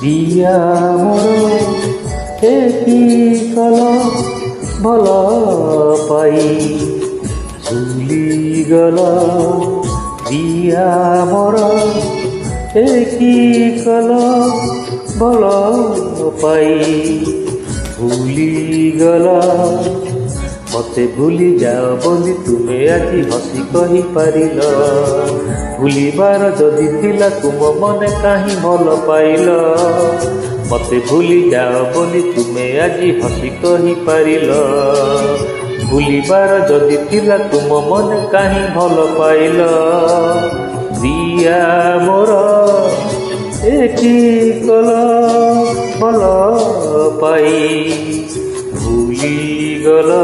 दिया मोर एकी कल भल पाई झुली गला दिया मोर एकी कल भल पाई भूली गला मते भूली जाओ बोली तुमे आजी हसी कही पारिल भूलिबार जदि थिला तुम मने काहीं भल पाइल मते भूली जाओ बोली तुमे आजी हसी कही पारिल भूलिबार जदि थिला तुम मने काहीं भल पाइल दिया मोर एकी कल भल पाई भूली गला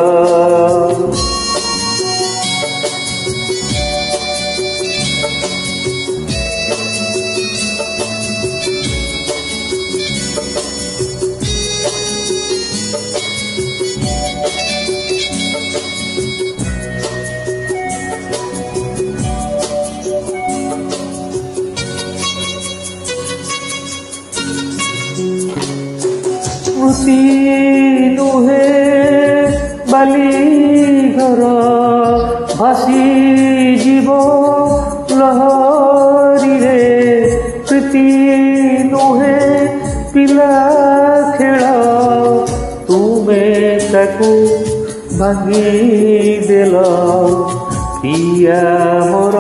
स्मृति नुहे बाली घर भासी जीव लहरी रे प्रीति नुहे पिला खेल तुमे ताकू भांगी देल दिया मोर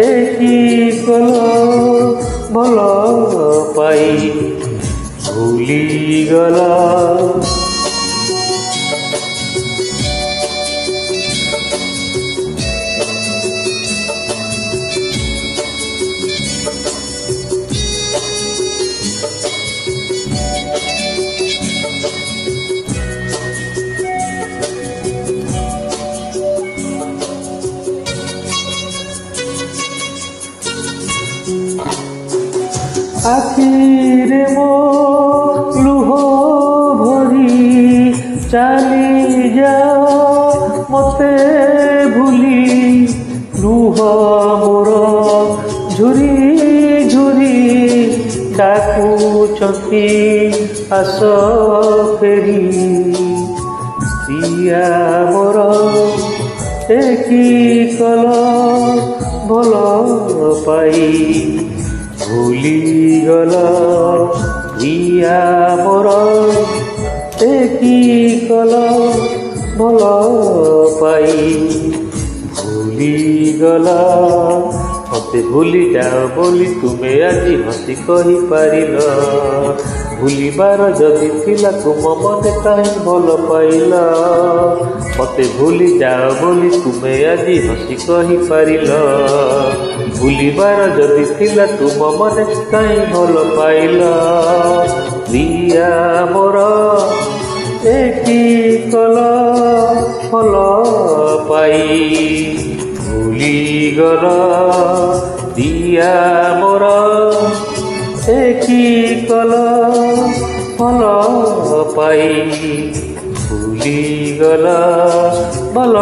एकी कल भल पाई भूली गला आखिरे मो लुह भरी चली जाओ मते भूली लुह मोर झुरी झुरी डाकुचंती आस फेरी दिया मोर एकी कल भल पाई भूली गला दिया मोर एकी कल भल पाई भूली गला मते भूली जाओ बोली तुमे आजी हसी कही पारिल भूलिबार जदि थिला तुम मने काहीं भल पाइल मते भूली जाओ बोली तुमे आजी हसी कही पारिल भूलिबार जदि थिला तुम मने काहीं भल पाइल दिया मोर एकी कल भल पाई भूली गला दिया मोर एकी कल भल पाई भूली गला भल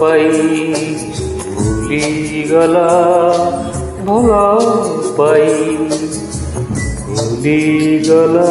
पाई भूली गला भल पाई भूली गला।